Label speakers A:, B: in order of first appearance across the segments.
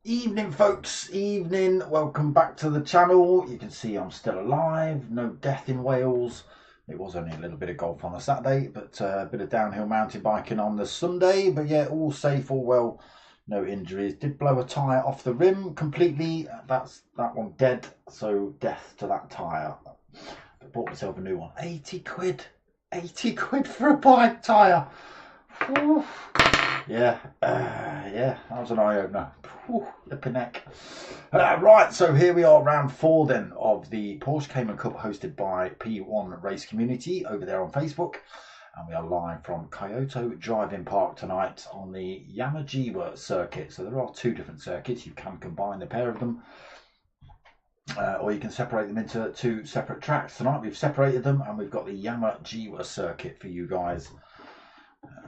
A: Evening folks, evening, welcome back to the channel. You can see I'm still alive, no death in Wales. It was only a little bit of golf on the Saturday, but a bit of downhill mountain biking on the Sunday. But yeah, all safe, all well, no injuries. Did blow a tyre off the rim completely, that one dead, so death to that tyre. But bought myself a new one, 80 quid, 80 quid for a bike tyre. Whew. Yeah, that was an eye-opener. Flipping neck. Right, so here we are, round 4 then of the Porsche Cayman Cup hosted by P1 Race Community over there on Facebook. And we are live from Kyoto Driving Park tonight on the Yamagiwa circuit. So there are 2 different circuits. You can combine the pair of them. Or you can separate them into 2 separate tracks. Tonight we've separated them and we've got the Yamagiwa circuit for you guys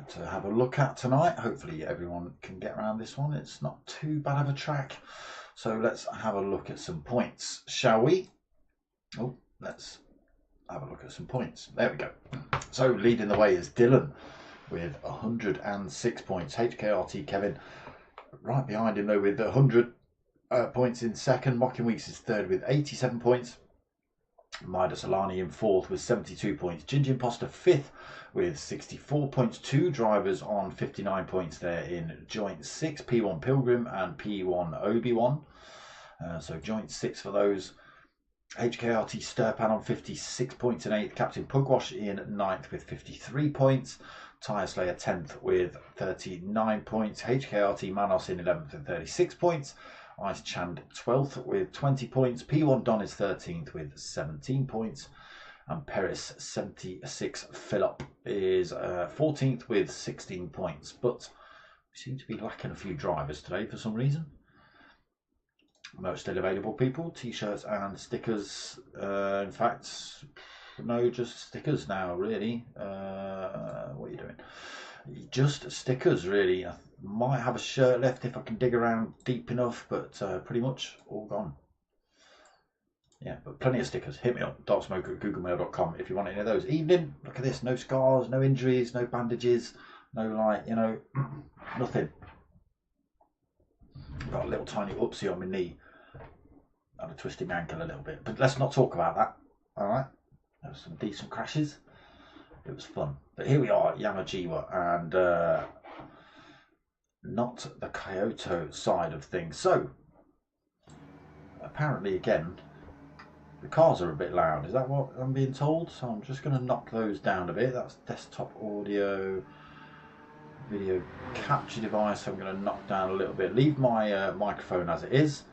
A: to have a look at tonight. Hopefully everyone can get around this one. It's not too bad of a track. So let's have a look at some points, shall we? Oh, let's have a look at some points. There we go. So leading the way is Dylan with 106 points. HKRT Kevin right behind him though with 100 points in second. Mocking Weeks is third with 87 points. Midas Alani in 4th with 72 points. Ginger Imposter 5th with 64 points. 2 drivers on 59 points there in joint 6. P1 Pilgrim and P1 Obi-Wan. So joint 6 for those. HKRT Sturpan on 56 points in 8th. Captain Pugwash in 9th with 53 points. Tyre Slayer 10th with 39 points. HKRT Manos in 11th with 36 points. Ice Chand 12th with 20 points. P1 Don is 13th with 17 points. And Paris 76 Philip is 14th with 16 points. But we seem to be lacking a few drivers today for some reason. Most still available people. T-shirts and stickers. In fact, no, just stickers now really. What are you doing? Just stickers really. I might have a shirt left if I can dig around deep enough, but pretty much all gone. Yeah, but plenty of stickers. Hit me up, darksmoke@googlemail.com if you want any of those. Evening, look at this, no scars, no injuries, no bandages, no like, you know, nothing. Got a little tiny oopsie on my knee. Had a twisted my ankle a little bit, but let's not talk about that. Alright, there were some decent crashes. It was fun. But here we are, Yamagiwa, and not the Kyoto side of things. So, apparently again, the cars are a bit loud. Is that what I'm being told? So I'm just going to knock those down a bit. That's desktop audio, video capture device. I'm going to knock down a little bit. Leave my microphone as it is.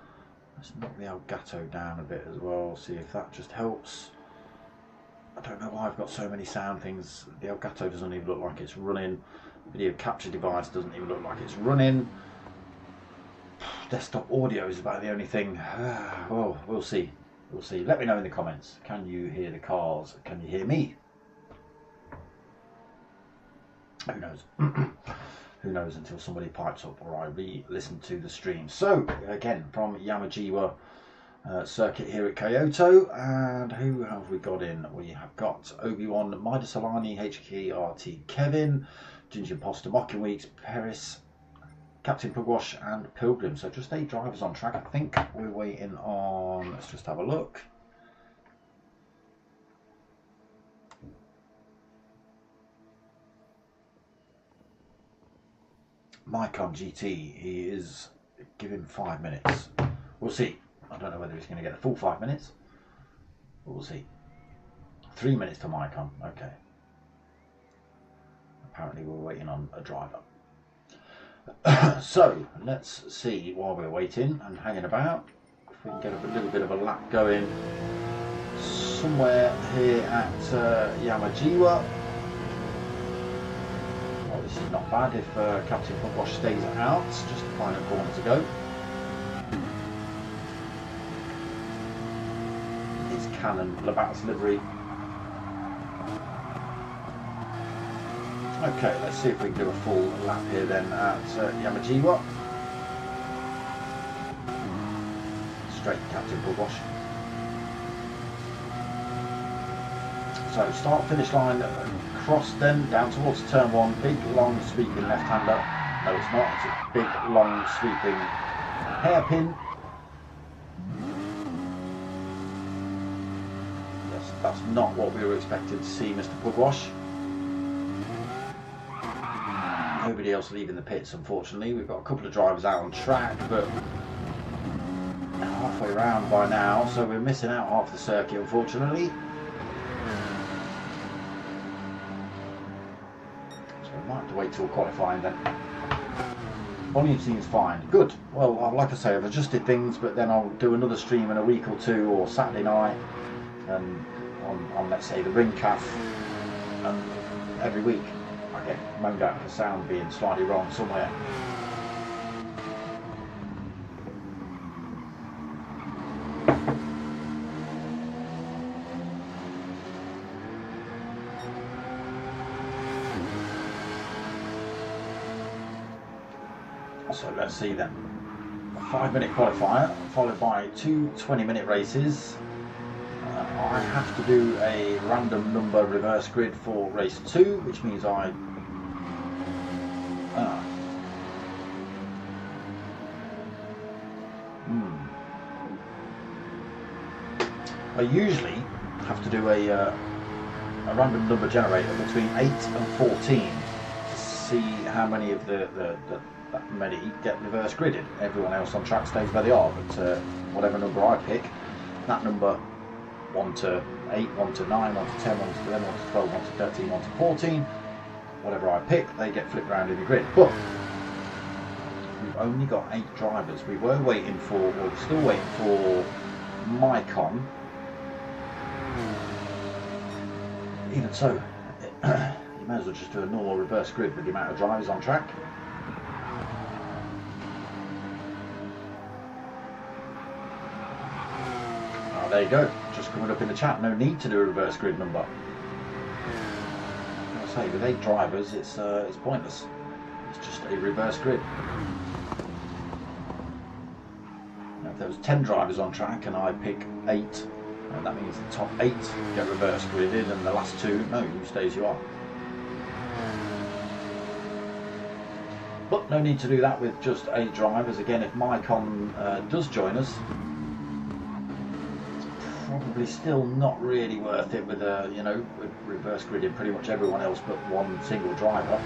A: Let's knock the Elgato down a bit as well. See if that just helps. I don't know why I've got so many sound things. The Elgato doesn't even look like it's running. Video capture device doesn't even look like it's running. Desktop audio is about the only thing. Well, we'll see. We'll see. Let me know in the comments. Can you hear the cars? Can you hear me? Who knows? Who knows until somebody pipes up or I re-listen to the stream. So, again, from Yamagiwa circuit here at Kyoto. And who have we got in? We have got Obi-Wan, Midas Alani, HKRT Kevin, Ginger Imposter, Mocking Weeks, Paris, Captain Pugwash and Pilgrim. So just 8 drivers on track. I think we're waiting on, let's just have a look. Micon GT, he is giving 5 minutes. We'll see. I don't know whether he's going to get the full 5 minutes, but we'll see. 3 minutes to Micon, okay. apparently we're waiting on a driver. So let's see while we're waiting and hanging about if we can get a little bit of a lap going somewhere here at Yamagiwa. Well, this is not bad if Captain P1RCs stays out, just the final corner to go. It's Canon Labatt's livery. Okay, let's see if we can do a full lap here then at Yamagiwa. Straight Captain P1RCs. So start finish line, cross then down towards turn 1, big long sweeping left-hander. No, it's not, it's a big long sweeping hairpin. Yes, that's not what we were expecting to see, Mr. P1RCs. Nobody else leaving the pits, unfortunately. We've got a couple of drivers out on track, but halfway around by now, so we're missing out half the circuit, unfortunately. So we might have to wait till qualifying then. Volume seems fine. Good. Well, like I say, I've adjusted things, but then I'll do another stream in a week or two, or Saturday night, and on let's say the ring calf, and every week. I get moaned out for sound being slightly wrong somewhere. So let's see then. A 5-minute qualifier followed by 2 20-minute races. I have to do a random number reverse grid for race 2, which means I usually have to do a random number generator between 8 and 14 to see how many of that many get reverse gridded. Everyone else on track stays where they are, but whatever number I pick, that number 1 to 8, 1 to 9, 1 to 10, 1 to 11, 1 to 12, 1 to 13, 1 to 14, whatever I pick, they get flipped around in the grid. But we've only got 8 drivers. We were waiting for, or we're still waiting for Mycon. Even so, you may as well just do a normal reverse grid with the amount of drivers on track. There you go, just coming up in the chat, no need to do a reverse grid number. Like I say, with 8 drivers, it's pointless. It's just a reverse grid. Now, if there was 10 drivers on track and I pick 8, that means the top 8 get reverse gridded and the last 2, no, you stay as you are. But no need to do that with just 8 drivers. Again, if Mycon does join us, probably still not really worth it with with reverse gridding pretty much everyone else but one single driver.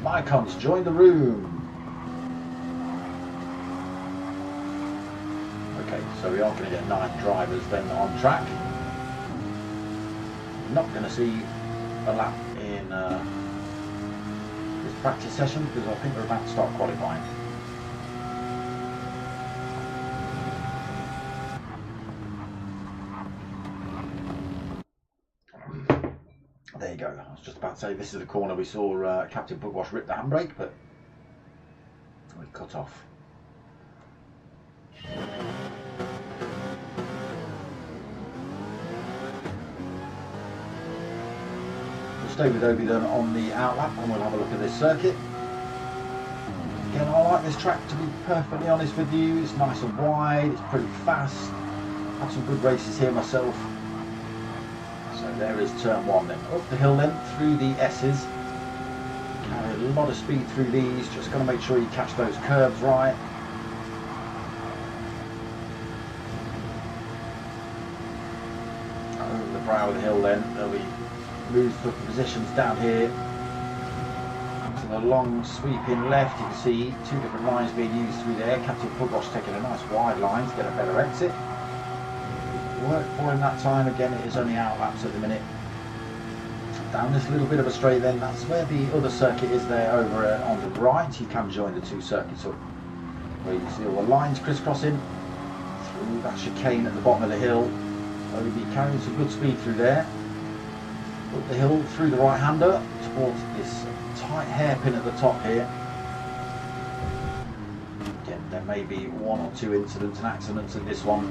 A: Mycon's joined the room. Okay, so we are going to get 9 drivers then on track. Not going to see a lap in this practice session because I think we're about to start qualifying. There you go. I was just about to say this is the corner we saw Captain P1RCs rip the handbrake, but we cut off. Stay with Obi then on the outlap and we'll have a look at this circuit. Again, I like this track, to be perfectly honest with you. It's nice and wide, it's pretty fast. Had some good races here myself. So there is turn 1 then. Up the hill then, through the S's. Carry a lot of speed through these, just got to make sure you catch those curves right. Over the brow of the hill then, there'll be moves for positions down here to the long sweeping left. You can see two different lines being used through there. Captain Pugwash taking a nice wide line to get a better exit. Worked for him that time. Again, it is only out laps at the minute. Down this little bit of a straight then, that's where the other circuit is there over on the right. You can join the two circuits up where you can see all the lines crisscrossing through that chicane at the bottom of the hill. OB carrying some good speed through there. Up the hill through the right hander towards this tight hairpin at the top here. Again, there may be one or two incidents and accidents in this one.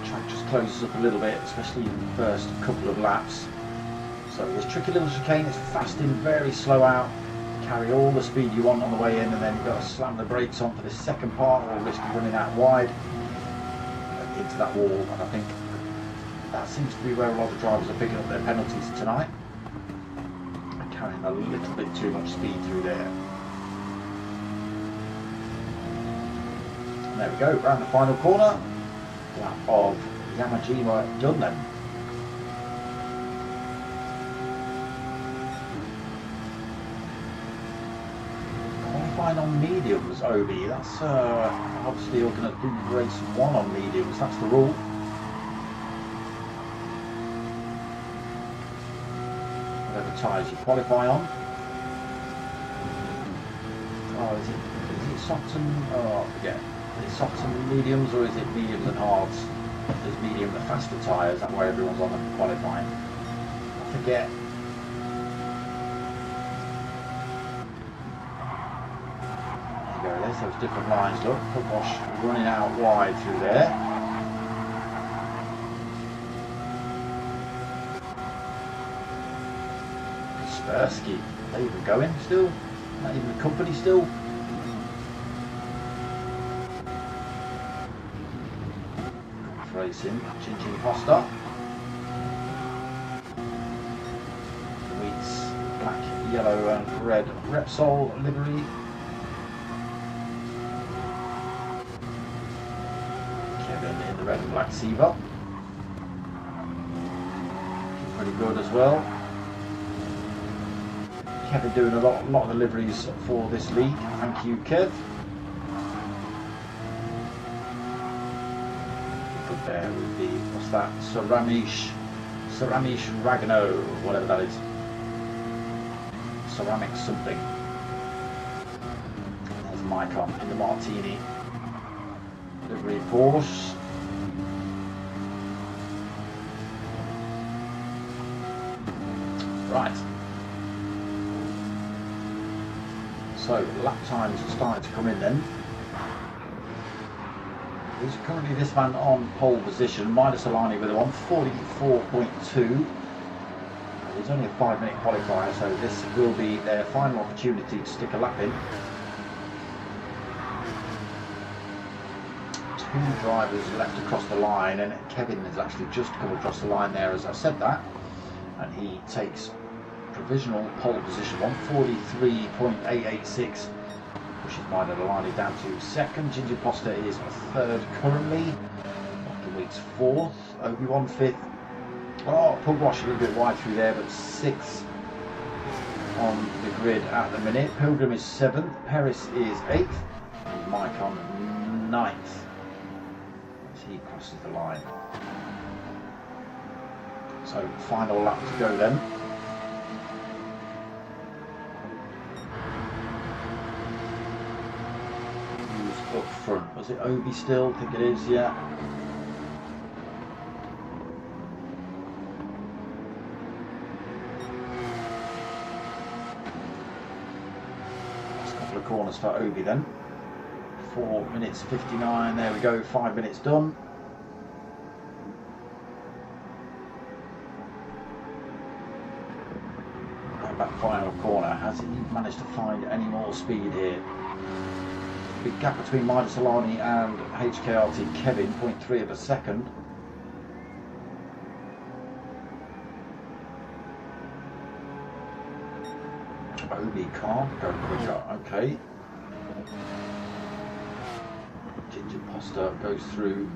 A: The track just closes up a little bit, especially in the first couple of laps. So this tricky little chicane is fast in, very slow out. Carry all the speed you want on the way in, and then you've got to slam the brakes on for this second part or risk running out wide into that wall. And I think that seems to be where a lot of drivers are picking up their penalties tonight. They're carrying a little bit too much speed through there. And there we go, round the final corner. Lap of Yamagiwa done then. On mediums, OB, that's obviously you're going to do race 1 on mediums, that's the rule. Whatever tyres you qualify on. Oh, is it softs and, oh I forget, is it softs and mediums or is it mediums and hards? There's medium the faster tyres, that way everyone's on the qualifying. I forget. Those different lines, look, Pugwash running out wide through there. Kaspersky, are they even going still? Not even the company still? Good racing, Chin Costa. Weeds, black, yellow and red Repsol livery. In the red and black Siva. Pretty good as well. Kevin doing a lot of the liveries for this league. Thank you, Kev. Good there with the, what's that? Ceramish Ragno, whatever that is. Ceramic something. There's Micon in the Martini. Livery Porsche. Right. So lap times are starting to come in then. There's currently this man on pole position, Midas Alani with a 144.2. There's only a 5-minute qualifier, so this will be their final opportunity to stick a lap in. Two drivers left across the line, and Kevin has actually just come across the line there as I said that, and he takes provisional pole position, 143.886, pushes Midas Alani down to second. Ginger Poster is third currently, Dr. Weeks fourth, Obi-Wan fifth. Oh, Pugwash a little bit wide through there, but sixth on the grid at the minute. Pilgrim is seventh, Paris is eighth, and Micon ninth as he crosses the line. So final lap to go then. Who's up front? Was it Obi still? I think it is, yeah. Corners for Obi then. 4 minutes 59, there we go, 5 minutes done. And that final corner, has he managed to find any more speed here? Big gap between Midas Alani and HKRT Kevin, 0.3 of a second. Obi can't go quicker, okay. Ginger Poster goes through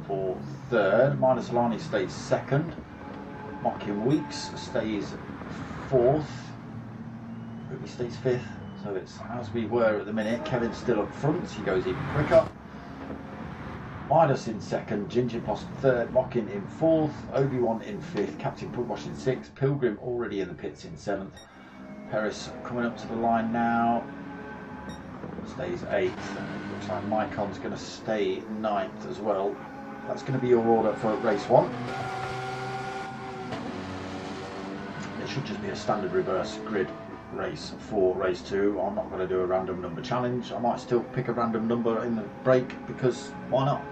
A: for third. Midas Alani stays second. Mocking Weeks stays fourth. Ruby stays 5th, so it's as we were at the minute. Kevin's still up front, he goes even quicker. Midas in 2nd, Ginger Post 3rd, Mockin in 4th, Obi-Wan in 5th, Captain Pugwash in 6th, Pilgrim already in the pits in 7th. Paris coming up to the line now, stays 8th. Looks like Mycon's going to stay 9th as well. That's going to be your order for race 1. It should just be a standard reverse grid race for race 2. I'm not going to do a random number challenge. I might still pick a random number in the break because why not?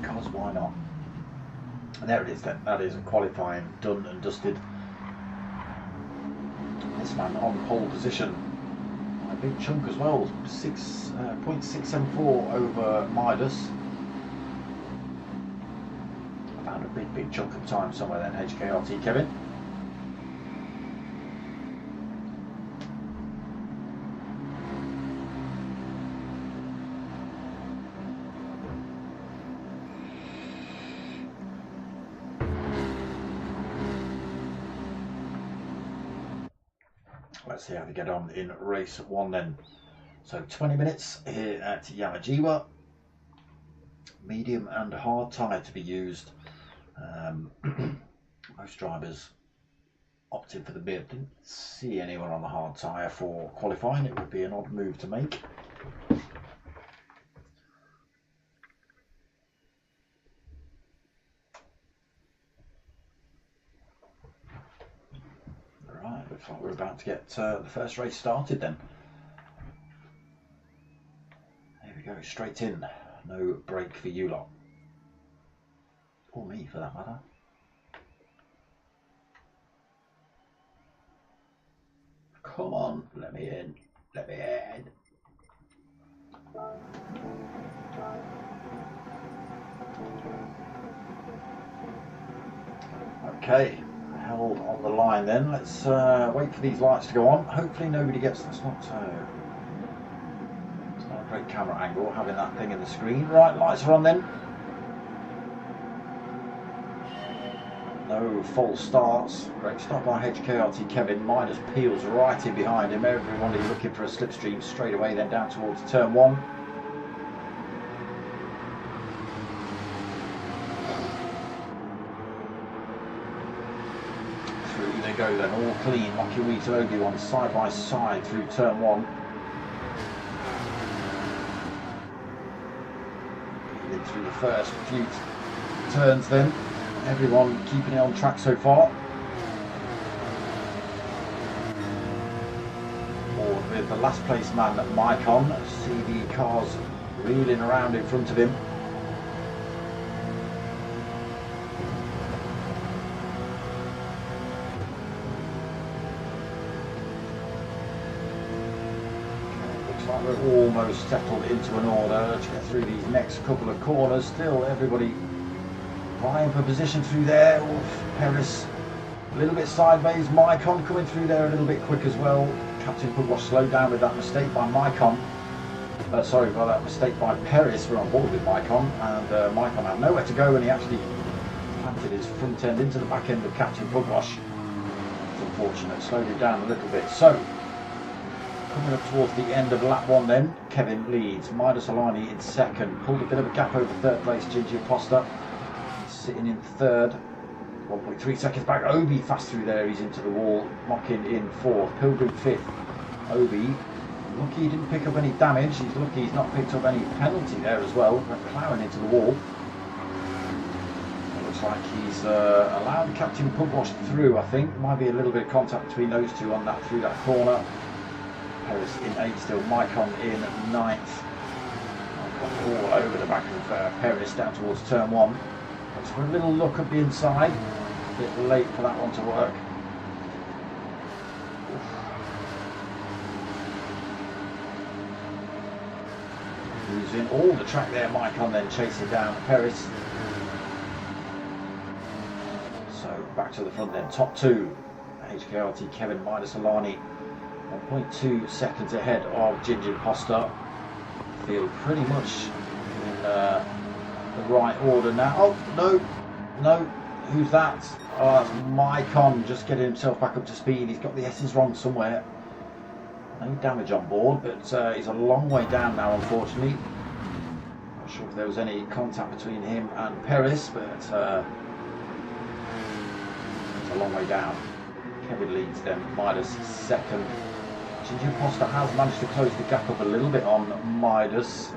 A: Because why not? And there it is then. That is a qualifying done and dusted. This man on pole position. A big chunk as well. 0.674 over Midas. I found a big chunk of time somewhere then. HKRT Kevin. Let's see how they get on in race 1 then. So 20 minutes here at Yamagiwa. Medium and hard tyre to be used. Most drivers opted for the mid. Didn't see anyone on the hard tyre for qualifying. It would be an odd move to make. Right, looks like we're about to get the first race started then. Here we go, straight in. No break for you lot. Or me for that matter. Come on, let me in. Let me in. Okay. Held on the line then. Let's wait for these lights to go on. Hopefully nobody gets this. It's not a great camera angle having that thing in the screen. Right, lights are on then. No false starts. Great start by HKRT Kevin. Midas peels right in behind him. Everybody looking for a slipstream straight away then down towards turn 1. They go then, all clean. Yamagiwa to Obi-Wan side by side through turn 1. In through the first few turns then. Everyone keeping it on track so far. Forward with the last place man, Mycon. See the cars reeling around in front of him. Like we're almost settled into an order. Let's get through these next couple of corners. Still everybody vying for position through there. Oof, Paris a little bit sideways. Mycon coming through there a little bit quick as well. Captain Pugwash slowed down with that mistake by Mycon. Sorry, by that mistake by Paris. We're on board with Mycon, and Mycon had nowhere to go, and he actually planted his front end into the back end of Captain Pugwash. It's unfortunate. Slowed it down a little bit. So coming up towards the end of lap 1 then, Kevin leads. Midas Alani in 2nd. Pulled a bit of a gap over 3rd place, Ginger Posta. Sitting in 3rd. 1.3 seconds back. Obi fast through there, he's into the wall. Mockin in 4th. Pilgrim 5th. Obi, lucky he didn't pick up any damage. He's lucky he's not picked up any penalty there as well. We're ploughing into the wall. It looks like he's allowed Captain Pugwash through, I think. Might be a little bit of contact between those two on that through that corner. Paris in 8th still, Mycon in 9th. Mycon all over the back of Paris down towards turn 1. Let's have a little look at the inside. A bit late for that one to work. Losing all the track there, Mycon then chasing down Paris. So back to the front then, top 2. HKRT Kevin, Midas Alani. 1.2 seconds ahead of Ginger Posta. Feel pretty much in the right order now. Oh no, No, who's that? Oh, that's Maicon just getting himself back up to speed. He's got the S's wrong somewhere. No damage on board, but he's a long way down now, unfortunately. Not sure if there was any contact between him and Perez, but it's a long way down. Kevin leads them, Midas second. Ginger Imposter has managed to close the gap up a little bit on Midas.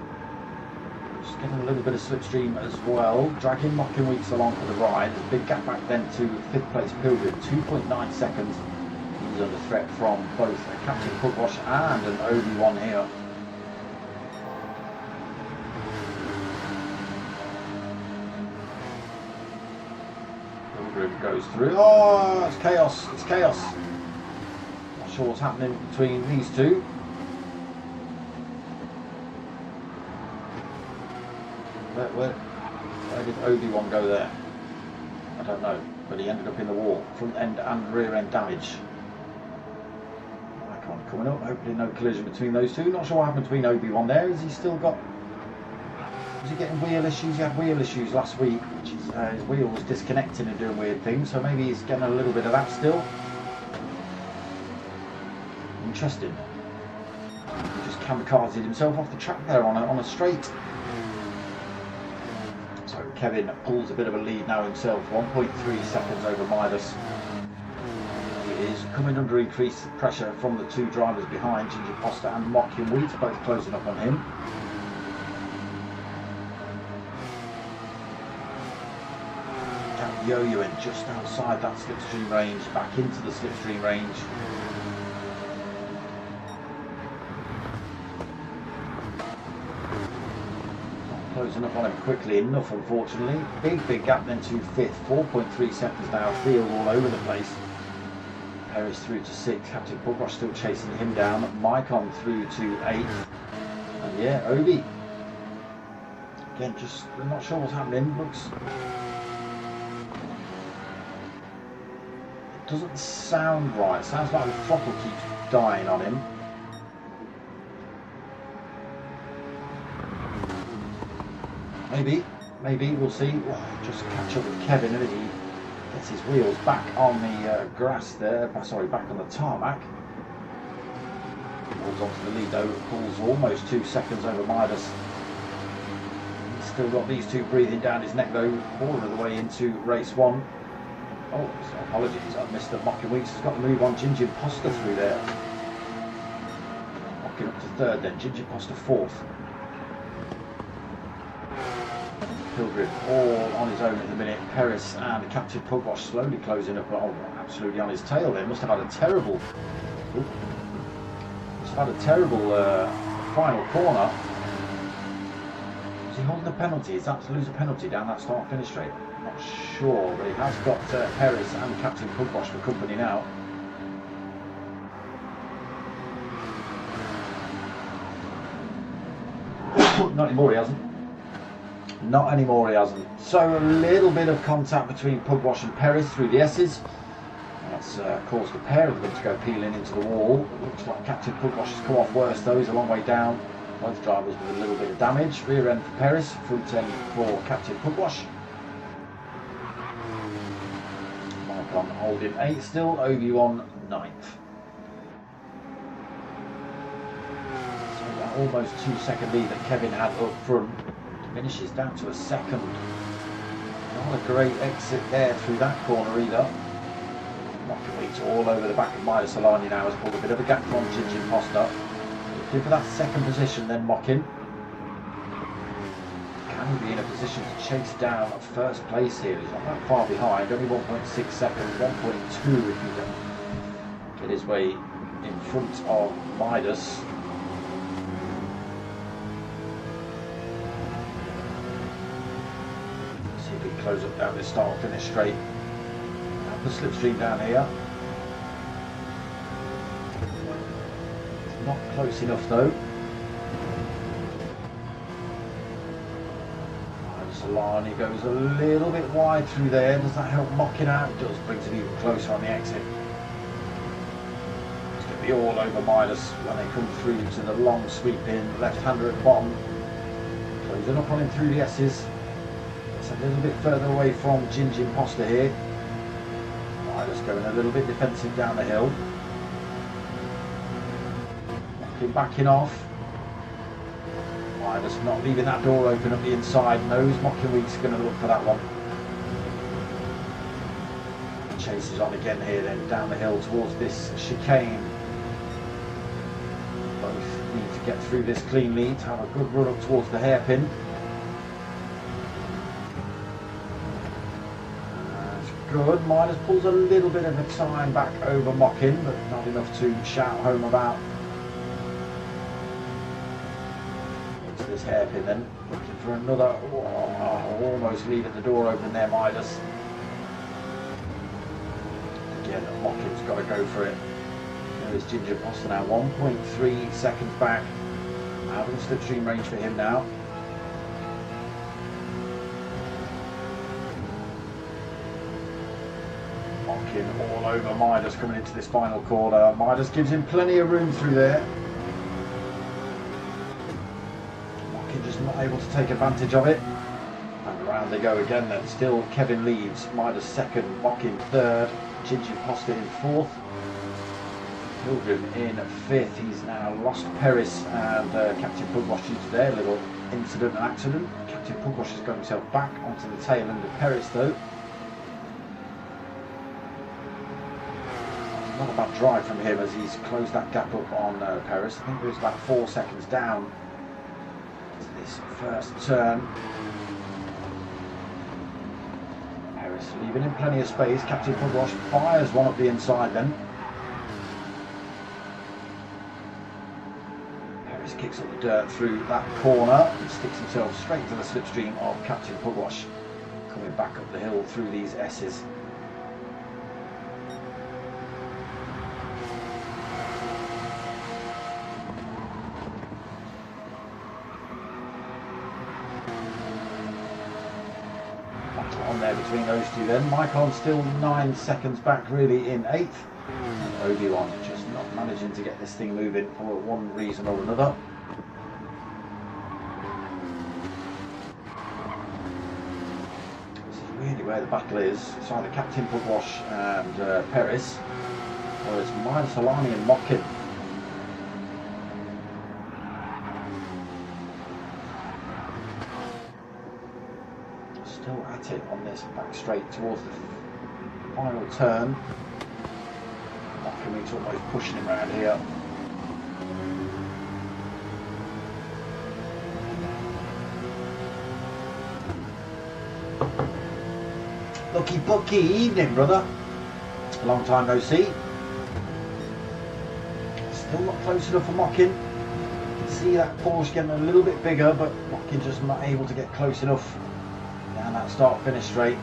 A: Just getting a little bit of slipstream as well, dragging Mocking Weeks along for the ride. There's a big gap back then to 5th place Pilgrim, 2.9 seconds. He's under threat from both a Captain Pugwash and an Obi-Wan here. Pilgrim goes through. Oh, it's chaos, it's chaos. Not sure what's happening between these two. Where did Obi-Wan go there? I don't know, but he ended up in the wall. Front end and rear end damage. Icon coming up, hopefully no collision between those two. Not sure what happened between Obi-Wan there. Is he still got... Was he getting wheel issues? He had wheel issues last week, which is his wheel was disconnecting and doing weird things, so maybe he's getting a little bit of that still. Interesting. He just kamikazed himself off the track there on a straight. So Kevin pulls a bit of a lead now himself, 1.3 seconds over Midas. He is coming under increased pressure from the two drivers behind, Ginger Imposter and Mocking Wheat, both closing up on him. Yo-yoing just outside that slipstream range, back into the slipstream range. Closing up on him quickly enough, unfortunately. Big gap then to 5th, 4.3 seconds now, field all over the place. Perez through to 6th, Captain Pugwash still chasing him down. Maicon through to 8th. And yeah, Obi. Again, just not sure what's happening. Looks... It doesn't sound right. It sounds like the throttle keeps dying on him. Maybe, we'll see. Oh, just catch up with Kevin and he gets his wheels back on the grass there, sorry, back on the tarmac. Pulls onto the lead though, pulls almost 2 seconds over Midas. He's still got these two breathing down his neck though, all of the way into race 1. Oh, apologies, I've missed that. Mocking Weeks has got the move on Ginger Imposter through there. Mocking up to 3rd then, Ginger Imposter 4th. Pilgrim all on his own at the minute. Perez and Captain Pugwash slowly closing up. Oh, absolutely on his tail there. Must have had a terrible final corner. Is he holding a penalty? Is that to lose a penalty down that start finish straight? Not sure, but he has got Perez and Captain Pugwash for company now. Not anymore, he hasn't. Not anymore, he hasn't. So a little bit of contact between Pugwash and Perez through the S's. That's caused a pair of them to go peeling into the wall. It looks like Captain Pugwash has come off worse though. He's a long way down. Both drivers with a little bit of damage. Rear end for Perez, front end for Captain Pugwash. Maicon holding 8th still, Obi-Wan 9th. So that almost 2 second lead that Kevin had up front finishes down to a 2nd. Not a great exit there through that corner either. Mocking Weeks all over the back of Midas Solani now has pulled a bit of a gap from Ginger Imposter. Looking for that 2nd position then Mocking. Can he be in a position to chase down 1st place here? He's not that far behind, only 1.6 seconds, 1.2 if he can get his way in front of Midas. Close up down this start finish straight. Up the slipstream down here. It's not close enough though. Solani goes a little bit wide through there. Does that help Mocking out? It does, brings it even closer on the exit. It's going to be all over Midas when they come through to the long sweeping left-hander at the bottom. Closing up on him through the S's. a little bit further away from Ginger Imposter here. Midas going a little bit defensive down the hill. Mocking backing off. Midas not leaving that door open up the inside. Knows Mocking Week's going to look for that one. Chases on again here then down the hill towards this chicane. Both need to get through this cleanly to have a good run up towards the hairpin. That's good. Midas pulls a little bit of a time back over Mocking, but not enough to shout home about. Into this hairpin then, looking for another. Oh, almost leaving the door open there, Midas. Again, Mocking's got to go for it. There's Ginger Imposter now, 1.3 seconds back. Out of the slipstream range for him now. Mocking all over Midas coming into this final corner. Midas gives him plenty of room through there. Mocking just not able to take advantage of it. And around they go again then. Still Kevin leads. Midas second, Mocking third. Ginger Imposter in fourth. Pilgrim in fifth. He's now lost Paris and Captain Pugwash due to their little incident and accident. Captain Pugwash has got himself back onto the tail end of Paris though. Not a bad drive from him as he's closed that gap up on Paris. I think it was about 4 seconds down to this first turn. Paris leaving him plenty of space. Captain Pugwash fires one up the inside then. Kicks up the dirt through that corner and sticks himself straight to the slipstream of Captain Pugwash, coming back up the hill through these S's. Battle on there between those two then. Micon still 9 seconds back really in 8th. And Obi-Wan just not managing to get this thing moving for one reason or another. Really where the battle is. It's either Captain Pugwash and Paris, or it's Midas Alani and Mocking. Still at it on this back straight towards the final turn. Mocking almost pushing him around here. Lucky Bucky, evening brother. Long time no see. Still not close enough for Mocking. You can see that Porsche getting a little bit bigger, but Mocking just not able to get close enough down that start finish straight.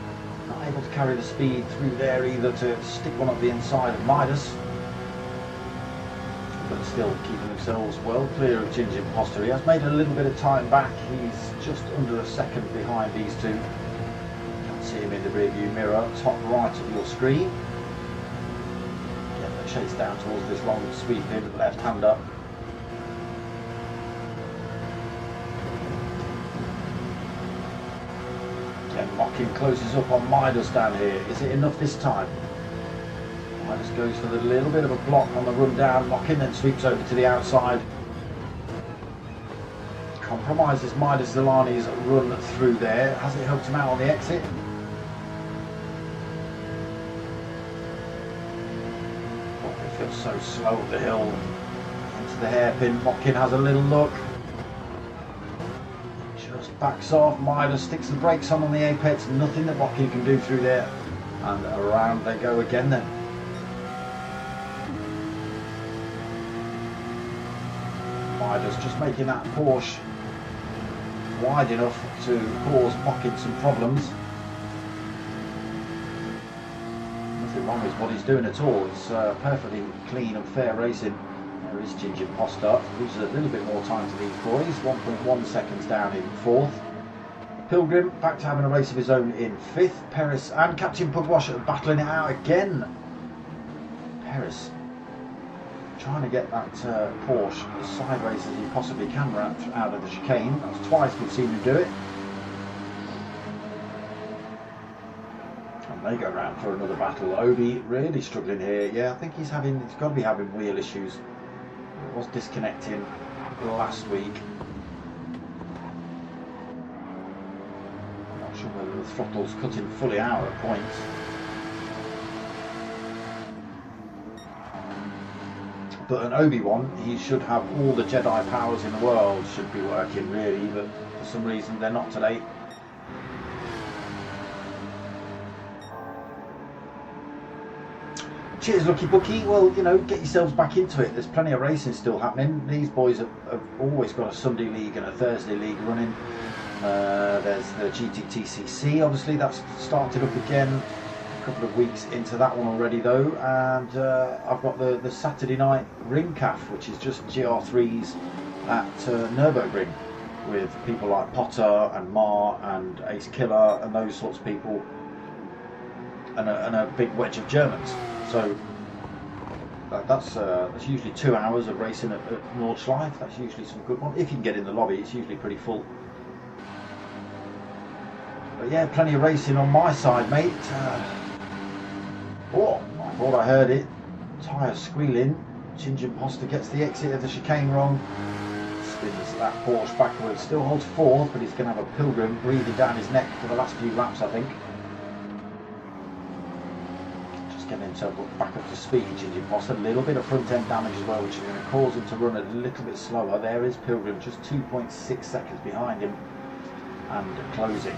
A: Not able to carry the speed through there either to stick one up the inside of Midas. But still keeping themselves well clear of Ginger Imposter. He has made a little bit of time back. He's just under a second behind these two. See him in the rear view mirror, top right of your screen. Getting the chase down towards this long sweeping left-hander. Again, Mocking closes up on Midas down here. Is it enough this time? Midas goes for the little bit of a block on the run down. Mocking then sweeps over to the outside. Compromises Midas Zalani's run through there. Has it helped him out on the exit? Feels so slow up the hill into the hairpin. Mocking has a little look, just backs off. Midas sticks the brakes on the apex. Nothing that Mocking can do through there, and around they go again then. Midas just making that Porsche wide enough to cause Mocking some problems. Wrong with what he's doing at all. It's perfectly clean and fair racing. There is Ginger Imposter, loses a little bit more time to these boys, 1.1 seconds down in 4th. Pilgrim back to having a race of his own in 5th. Paris and Captain Pugwash are battling it out again. Paris trying to get that Porsche as sideways as he possibly can out of the chicane. That's twice we've seen him do it. They go round for another battle. Obi really struggling here. Yeah, I think he's got to be having wheel issues. He was disconnecting last week. I'm not sure whether the throttle's cutting fully out at points. But an Obi-Wan, he should have all the Jedi powers in the world, should be working really, but for some reason they're not today. Cheers, Lucky Bookie. Well, you know, get yourselves back into it. There's plenty of racing still happening. These boys have always got a Sunday league and a Thursday league running. There's the GTTCC, obviously, that's started up again. A couple of weeks into that one already, though. And I've got the Saturday night Ring Calf, which is just GR3s at Nürburgring, with people like Potter and Mar and Ace Killer and those sorts of people, and a big wedge of Germans. So that's usually 2 hours of racing at Nordschleife. That's usually some good one. If you can get in the lobby, it's usually pretty full. But yeah, plenty of racing on my side, mate. Oh, I thought I heard it. Tyre squealing. Ginge Imposter gets the exit of the chicane wrong. Spins that Porsche backwards. Still holds fourth, but he's going to have a pilgrim breathing down his neck for the last few laps, I think. Getting himself back up to speed. Ginge Imposter, a little bit of front end damage as well, which is going to cause him to run a little bit slower. There is Pilgrim, just 2.6 seconds behind him and closing.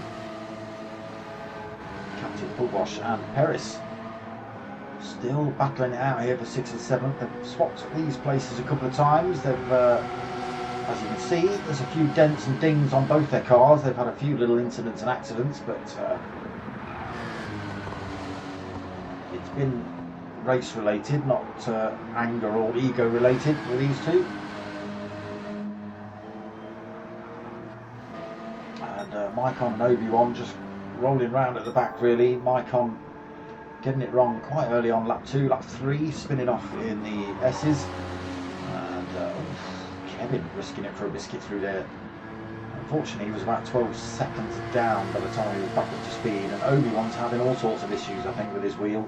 A: Captain Pugwash and Perez still battling it out here for 6th and 7th. They've swapped these places a couple of times. They've, as you can see, there's a few dents and dings on both their cars. They've had a few little incidents and accidents, but it's been race related, not anger or ego related with these two. And Maicon and Obi-Wan just rolling round at the back really. Maicon getting it wrong quite early on lap 2, lap 3, spinning off in the S's. And Kevin risking it for a biscuit through there. Unfortunately, he was about 12 seconds down by the time he was back up to speed. And Obi-Wan's having all sorts of issues, I think, with his wheel.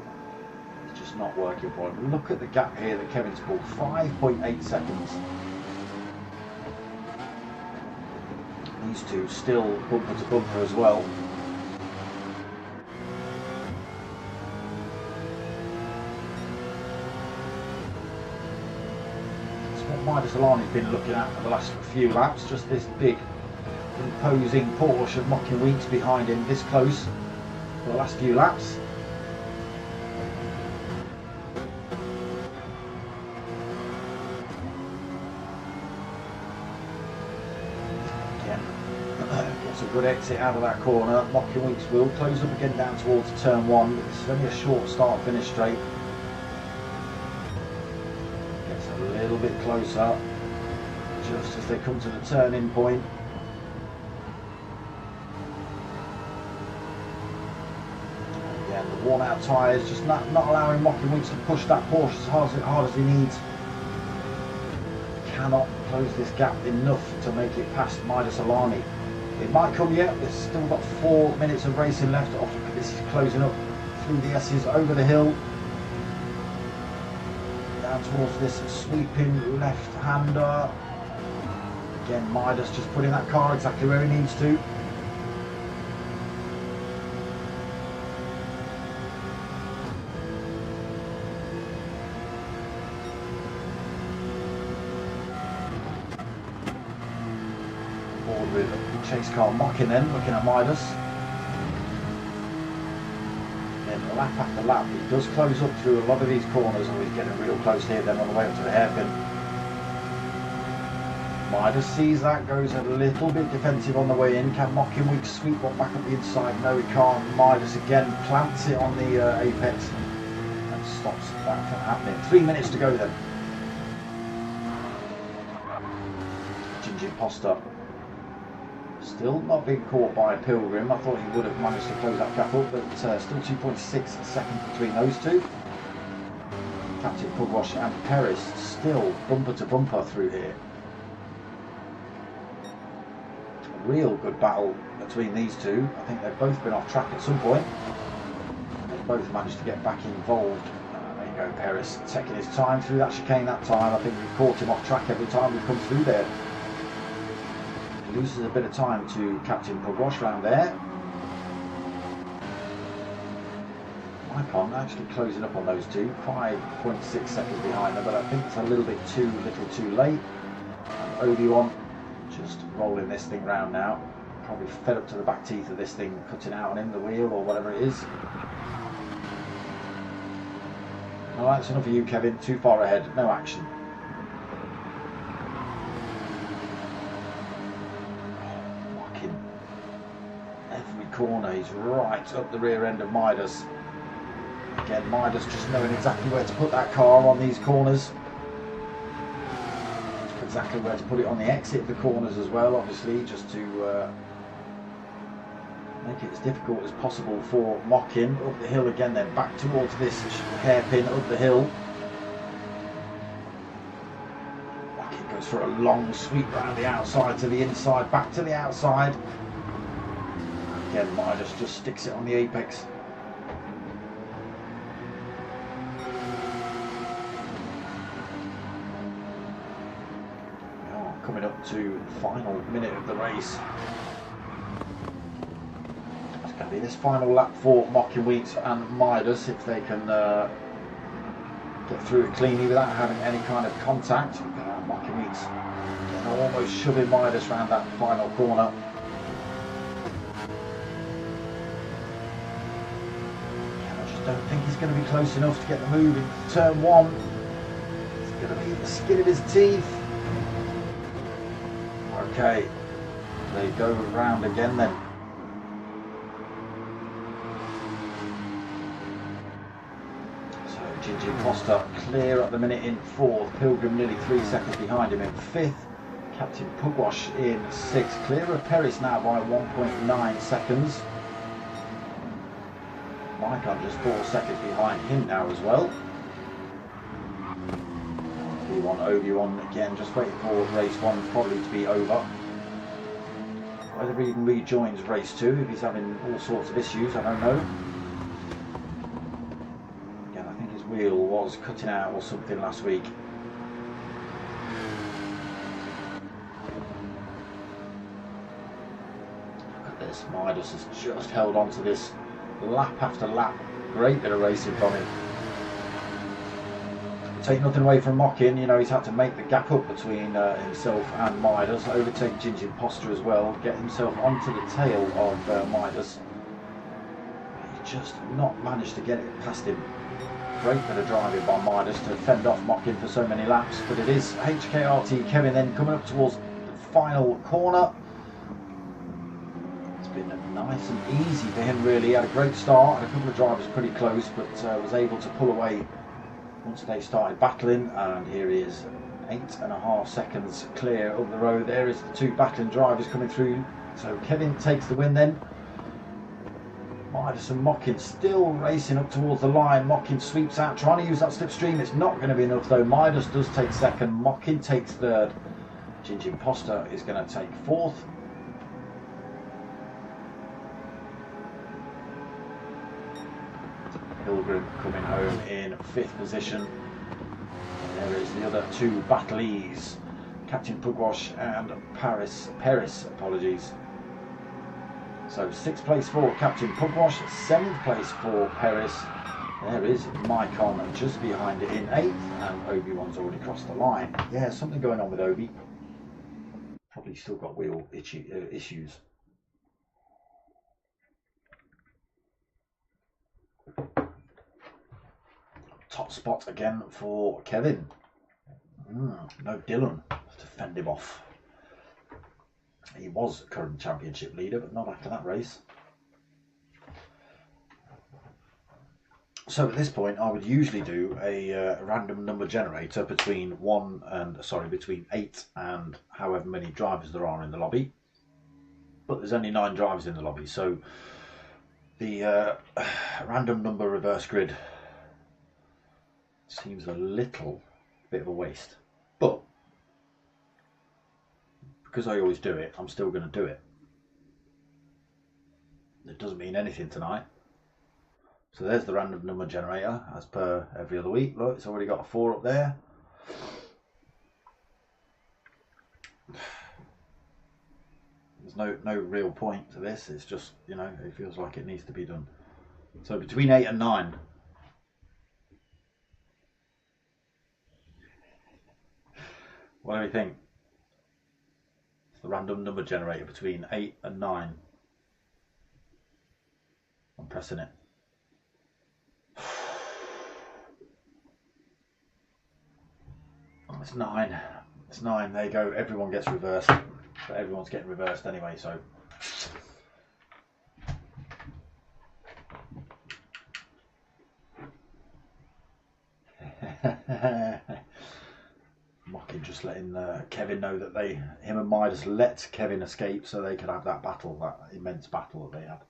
A: Just not working for him. Look at the gap here that Kevin's pulled, 5.8 seconds. These two still bumper to bumper as well. That's what Midas Alani's been looking at for the last few laps, just this big imposing Porsche of Mocking Weeks behind him this close for the last few laps. Good exit out of that corner. Mocking Weeks will close up again down towards turn 1. It's only a short start finish straight. Gets a little bit closer just as they come to the turning point. Again, the worn out tyres just not allowing Mocking Weeks to push that Porsche as hard as he needs. Cannot close this gap enough to make it past Midas Alani. It might come yet. It's still got 4 minutes of racing left. Oh, this is closing up through the S's, over the hill, down towards this sweeping left-hander. Again, Midas just putting that car exactly where he needs to. With chase car Mocking then, looking at Midas. Then lap after lap, he does close up through a lot of these corners, and he's getting real close here then on the way up to the hairpin. Midas sees that, goes a little bit defensive on the way in. Can Mocking Weeks sweep one back up the inside? No, he can't. Midas again plants it on the apex and stops that from happening. 3 minutes to go then. Ginge Imposter still not being caught by Pilgrim. I thought he would have managed to close that gap up, but still 2.6 seconds between those two. Captain Pugwash and Perez still bumper to bumper through here. A real good battle between these two. I think they've both been off track at some point. both managed to get back involved. There you go, Perez taking his time through that chicane that time. I think we've caught him off track every time we've come through there. He loses a bit of time to Captain Pugwash round there. Icon actually closing up on those two, 5.6 seconds behind them, but I think it's a little too late. And Obi-Wan just rolling this thing round now, probably fed up to the back teeth of this thing, cutting out on him, the wheel or whatever it is. Well, that's enough of you, Kevin, too far ahead, no action. Fucking every corner, he's right up the rear end of Midas. Again, Midas just knowing exactly where to put that car on these corners. Exactly where to put it on the exit of the corners as well, obviously, just to make it as difficult as possible for Mockin. Up the hill again, then back towards this hairpin up the hill. Mockin goes for a long sweep around the outside to the inside, back to the outside. Again, Midas just sticks it on the apex. Coming up to the final minute of the race. It's going to be this final lap for Mockinweet and Midas if they can get through it cleanly without having any kind of contact. Mockinweet's almost shoving Midas around that final corner. I just don't think he's going to be close enough to get the move in turn one. It's going to be the skin of his teeth. Okay, they go round again then. So Gigi Costa clear at the minute in fourth, Pilgrim nearly 3 seconds behind him in fifth, Captain Pugwash in sixth, clear of Perez now by 1.9 seconds. Maicon just 4 seconds behind him now as well. Obi-Wan again, just waiting for race one probably to be over. Whether he even rejoins race two, if he's having all sorts of issues, I don't know. Again, I think his wheel was cutting out or something last week. Look at this, Midas has just held on to this lap after lap. Great bit of racing from him. Take nothing away from Mockin, you know, he's had to make the gap up between himself and Midas, overtake Ginger Imposter as well, get himself onto the tail of Midas. He just not managed to get it past him. Great bit of driving by Midas to fend off Mockin for so many laps, but it is HKRT Kevin then coming up towards the final corner. It's been nice and easy for him really, he had a great start, and a couple of drivers pretty close, but was able to pull away once they started battling, and here he is 8.5 seconds clear of the road. There is the two battling drivers coming through, so Kevin takes the win then. Midas and Mockin still racing up towards the line. Mockin sweeps out, trying to use that slipstream. It's not going to be enough though. Midas does take second, Mockin takes third. Ginger Imposter is going to take fourth. Pilgrim coming home in fifth position. And there is the other two battlees, Captain Pugwash and Perez, apologies. So 6th place for Captain Pugwash, 7th place for Perez. There is Maicon just behind it in 8th, and Obi-Wan's already crossed the line. Yeah, something going on with Obi. Probably still got wheel issues. Top spot again for Kevin. No Dylan to fend him off. He was current championship leader, but not after that race. So at this point, I would usually do a random number generator between 8 and however many drivers there are in the lobby. But there's only 9 drivers in the lobby, so the random number reverse grid seems a little bit of a waste, but because I always do it, I'm still going to do it. It doesn't mean anything tonight, So there's the random number generator as per every other week. Look, it's already got a 4 up there. There's no real point to this. It's just, you know, it feels like it needs to be done. So between 8 and 9. What do you think? It's the random number generator between 8 and 9. I'm pressing it. It's 9. It's 9. There you go. Everyone gets reversed. But everyone's getting reversed anyway, so. Mocking just letting Kevin know that him and Midas let Kevin escape so they could have that battle, that immense battle that they had.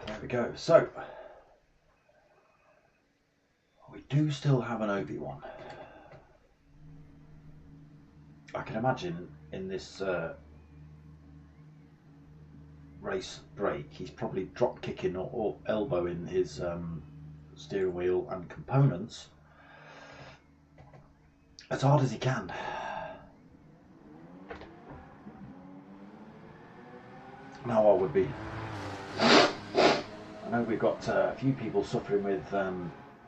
A: There we go. So we do still have an Obi-Wan. I can imagine in this race break he's probably drop kicking or elbowing his steering wheel and components as hard as he can. Now I would be. I know we've got a few people suffering with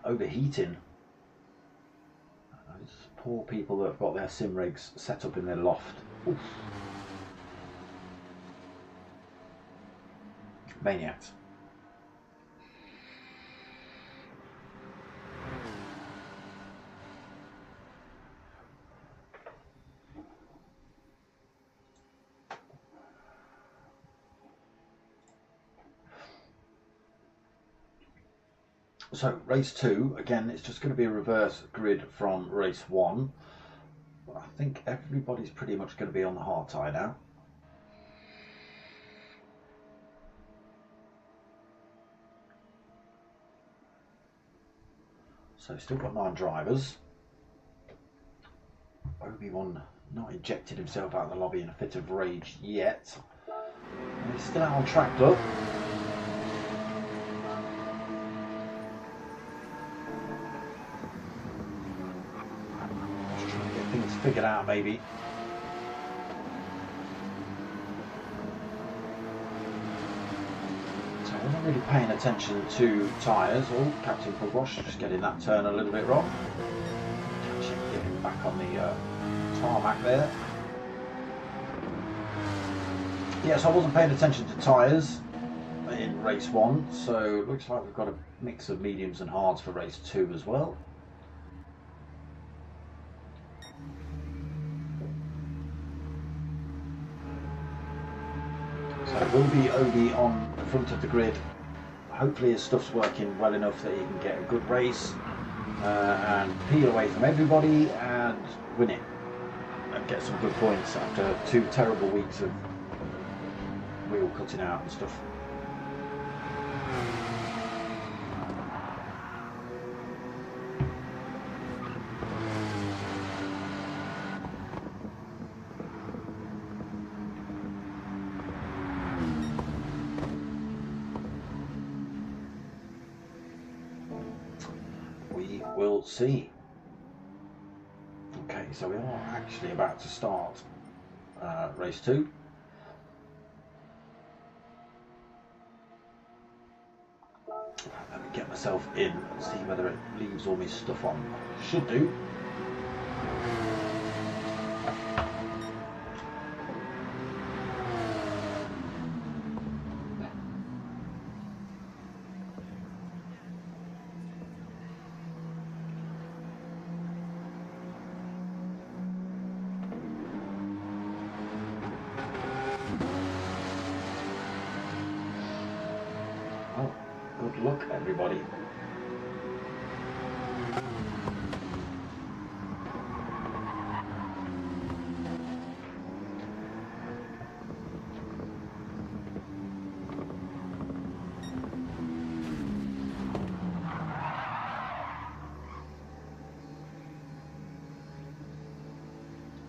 A: overheating. Those poor people that have got their sim rigs set up in their loft. Oof. Maniacs. So race 2, again, it's just going to be a reverse grid from race 1. But I think everybody's pretty much going to be on the hard tie now. So still got 9 drivers. Obi-Wan not ejected himself out of the lobby in a fit of rage yet. And he's still out on track though. Just trying to get things figured out maybe. We're not really paying attention to tyres. Oh, Captain Pugwash just getting that turn a little bit wrong. Catching, getting back on the tarmac there. Yes, I wasn't paying attention to tyres in race 1, so it looks like we've got a mix of mediums and hards for race 2 as well. So it will be Obi on the front of the grid. Hopefully his stuff's working well enough that he can get a good race and peel away from everybody and win it and get some good points after 2 terrible weeks of wheel cutting out and stuff. We'll see. Okay, so we are actually about to start race 2. Let me get myself in and see whether it leaves all my stuff on. Should do. Good luck, everybody.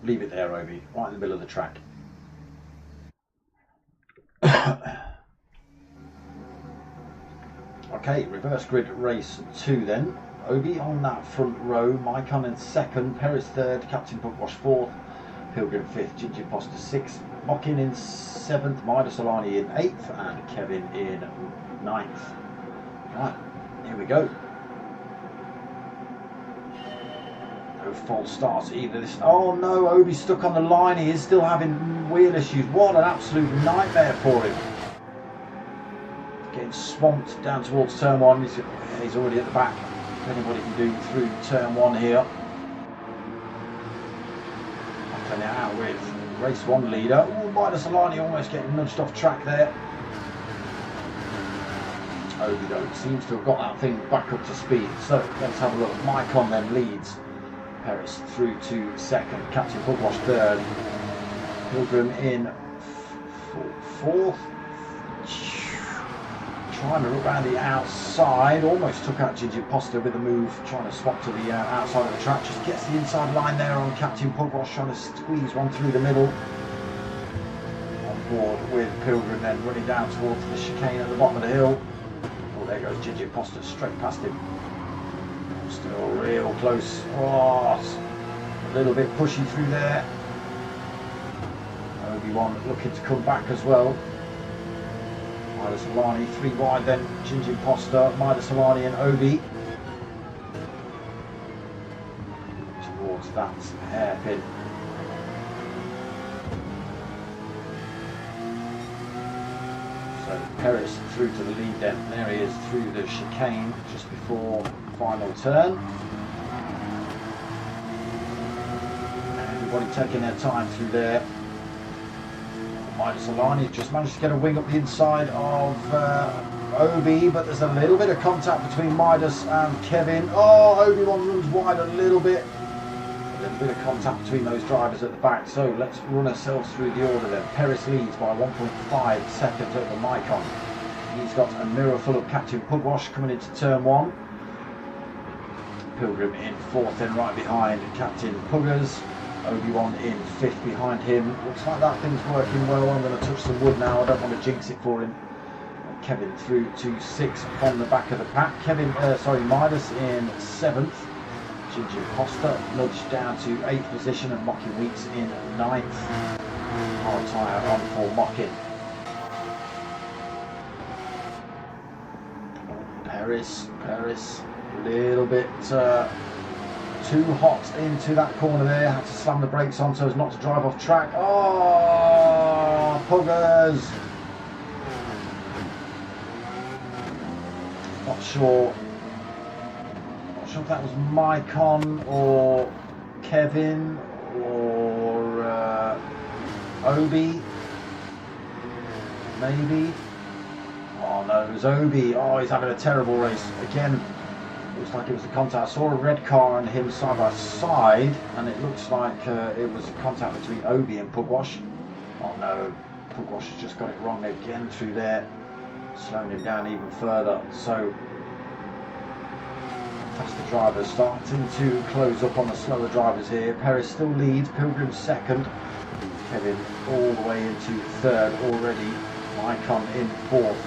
A: Leave it there, Obi, right in the middle of the track. Okay, reverse grid race 2 then. Obi on that front row, Maicon in second, Perez third, Captain Pugwash fourth, Pilgrim fifth, Gigi Poster sixth, Mockin in seventh, Midas Alani in eighth, and Kevin in ninth. Right, here we go. No false starts either. This. Oh no, Obi's stuck on the line. He is still having wheel issues. What an absolute nightmare for him. Getting swamped down towards turn 1. He's already at the back. Depending what he can do through turn 1 here. Knocking it out with race 1 leader. Oh, Midas Alani almost getting nudged off track there. Obi though seems to have got that thing back up to speed. So let's have a look. Maicon then leads. Perez through to second. Captain Pugwash third. Pilgrim in fourth. Trying to look around the outside, almost took out Gigi Poster with a move, trying to swap to the outside of the track, just gets the inside line there on Captain Pugwash, trying to squeeze one through the middle. On board with Pilgrim then running down towards the chicane at the bottom of the hill. Oh, there goes Gigi Poster straight past him. Still real close. Oh, a little bit pushy through there. Obi-Wan looking to come back as well. Midas Alani 3 wide, then Gigi Poster, Midas Alani and Obi towards that hairpin. So Perez through to the lead then. There he is through the chicane just before final turn. Everybody taking their time through there. Midas Alani just managed to get a wing up the inside of Obi, but there's a little bit of contact between Midas and Kevin. Oh, Obi-Wan runs wide a little bit. A little bit of contact between those drivers at the back. So let's run ourselves through the order then. Perez leads by 1.5 seconds over Maicon. He's got a mirror full of Captain Pugwash coming into turn 1. Pilgrim in fourth, then right behind Captain Puggers. Obi-Wan in fifth behind him. Looks like that thing's working well. I'm going to touch some wood now. I don't want to jinx it for him. Kevin through to sixth on the back of the pack. Midas in seventh. Gigi Poster nudged down to eighth position, and Mockin Weeks in ninth. Hard tyre on for Mockin. Perez, a little bit too hot into that corner there. Had to slam the brakes on so as not to drive off track. Oh, Puggers! Not sure if that was Maicon or Kevin or Obi. Maybe. Oh no, it was Obi. Oh, he's having a terrible race again. Looks like it was a contact. I saw a red car and him side by side, and it looks like it was a contact between Obi and Pugwash. Oh no, Pugwash has just got it wrong again through there, slowing him down even further. So faster drivers starting to close up on the slower drivers here. Perez still leads, Pilgrim second, Kevin all the way into third already, Maicon in fourth.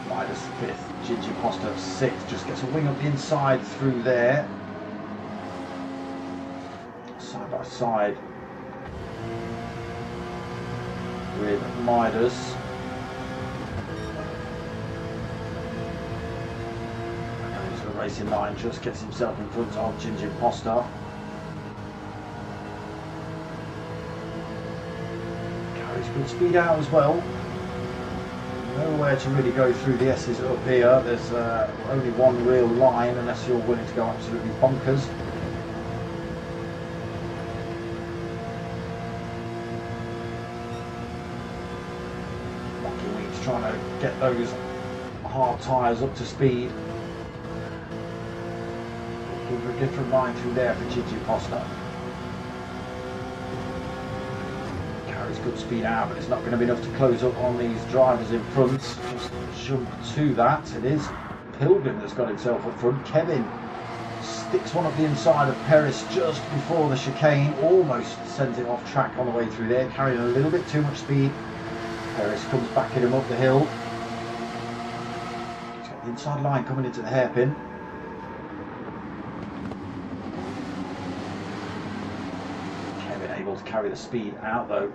A: Midas fifth, Gigi Poster sixth, just gets a wing up the inside through there. Side by side with Midas. Goes to the racing line, just gets himself in front of Gigi Poster. Carries good speed out as well. Nowhere to really go through the S's up here. There's only one real line unless you're willing to go absolutely bonkers. Mockin Weeks trying to get those hard tyres up to speed. Looking for a different line through there for Gigi Poster. Good speed out, but it's not going to be enough to close up on these drivers in front. Just jump to that. It is Pilgrim that's got himself up front. Kevin sticks one up the inside of Perez just before the chicane, almost sends it off track on the way through there, carrying a little bit too much speed. Perez comes back at him up the hill. He's got the inside line coming into the hairpin. Kevin able to carry the speed out though.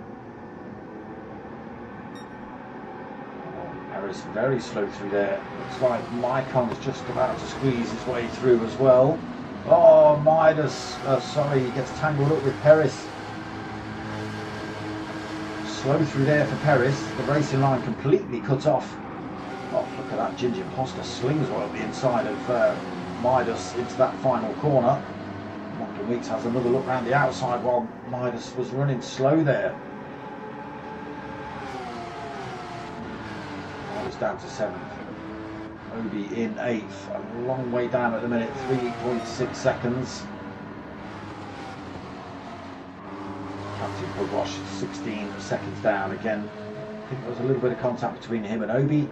A: Perez very slow through there. Looks like Maicon is just about to squeeze his way through as well. Oh, Midas, sorry, he gets tangled up with Perez. Slow through there for Perez. The racing line completely cut off. Oh, look at that. Ginger Imposter slings well at the inside of Midas into that final corner. Monkey Weeks has another look around the outside while Midas was running slow there. Midas down to 7th. Obi in 8th. A long way down at the minute. 3.6 seconds. Captain Pugwash 16 seconds down again. I think there was a little bit of contact between him and Obi,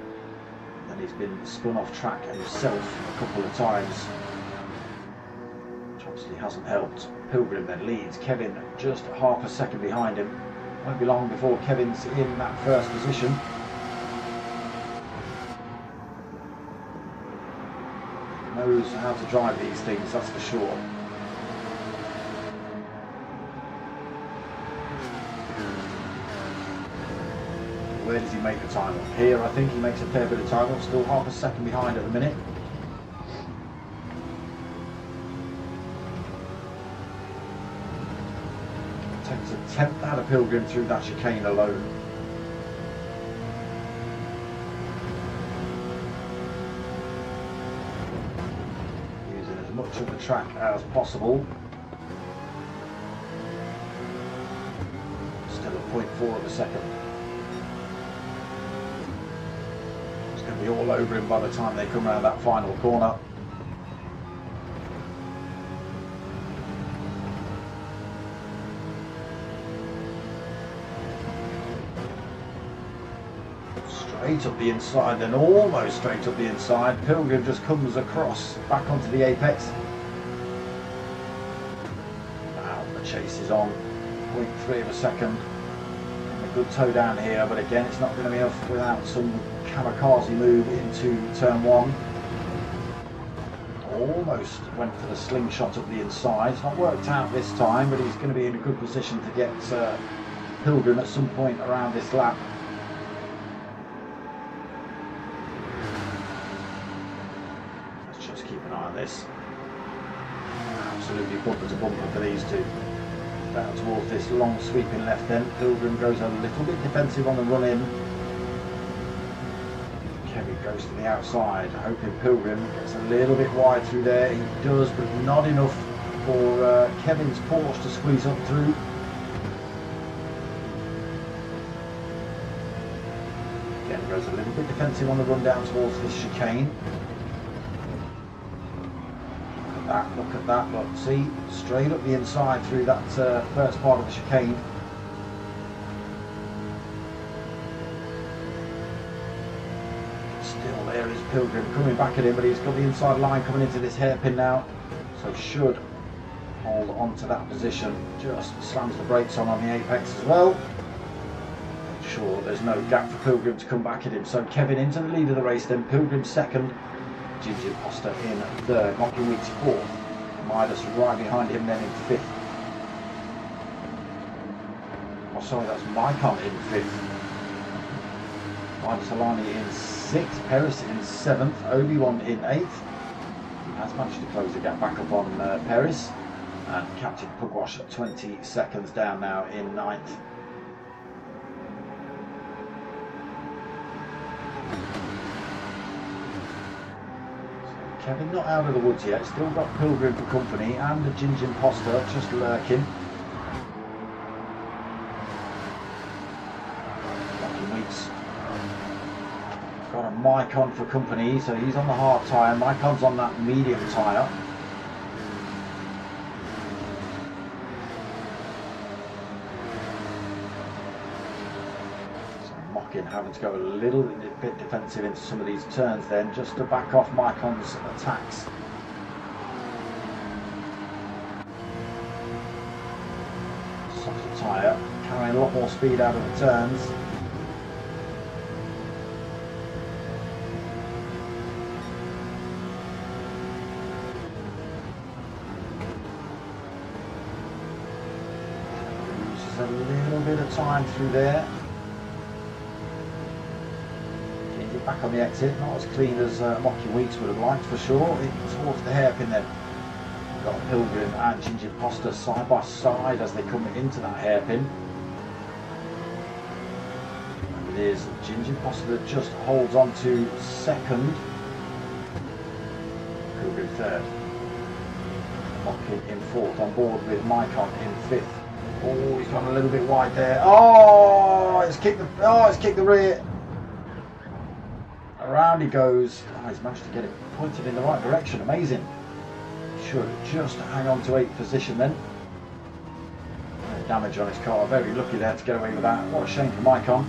A: and he's been spun off track himself a couple of times, which obviously hasn't helped. Pilgrim then leads. Kevin just half a second behind him. Won't be long before Kevin's in that first position. Knows how to drive these things, that's for sure. Where does he make the time up? Here, I think he makes a fair bit of time up, still half a second behind at the minute. Takes a tenth out of Pilgrim through that chicane alone. Using as much of the track as possible. Still at 0.4 of a second. Be all over him by the time they come around that final corner. Straight up the inside, then almost straight up the inside. Pilgrim just comes across back onto the apex. Now the chase is on. 0.3 of a second. A good toe down here, but again it's not going to be enough without some kamikaze move into turn 1. Almost went for the slingshot up the inside. It's not worked out this time, but he's going to be in a good position to get Pilgrim at some point around this lap. Let's just keep an eye on this. Absolutely bumper to bumper for these two. Down towards this long sweeping left end. Pilgrim goes a little bit defensive on the run in. Kevin goes to the outside, hoping Pilgrim gets a little bit wide through there. He does, but not enough for Kevin's Porsche to squeeze up through. Again, goes a little bit defensive on the run down towards this chicane. Look at that, look, see, straight up the inside through that first part of the chicane. Still there is Pilgrim coming back at him, but he's got the inside line coming into this hairpin now, so should hold on to that position. Just slams the brakes on the apex as well. Make sure there's no gap for Pilgrim to come back at him. So Kevin into the lead of the race, then Pilgrim second, Ginger Imposter in third, Mocking Weeks fourth, Midas right behind him then in fifth. Oh sorry, that's Maicon in fifth. Midas Alani in sixth, Perez in seventh, Obi-Wan in eighth. He has managed to close the gap back up on Perez. And Captain Pugwash 20 seconds down now in ninth. Kevin not out of the woods yet, still got Pilgrim for company and a Ginger Imposter just lurking. Weeks got a Maicon for company, so he's on the hard tyre. Maicon's on that medium tyre. Having to go a little bit defensive into some of these turns then, just to back off Maicon's attacks. tyre, carrying a lot more speed out of the turns. Loses a little bit of time through there. Getting it back on the exit, not as clean as Mocky Weeks would have liked for sure. Towards the hairpin then. Got Pilgrim and Ginger Imposter side by side as they come into that hairpin. And it is Ginger Imposter that just holds on to second. Pilgrim third. Mockin in fourth, on board with Mycon in fifth. Oh, he's gone a little bit wide there. Oh, it's kicked the rear. Around he goes. Oh, he's managed to get it pointed in the right direction. Amazing. Should just hang on to 8th position then. No damage on his car. Very lucky there to get away with that. What a shame for Mycon.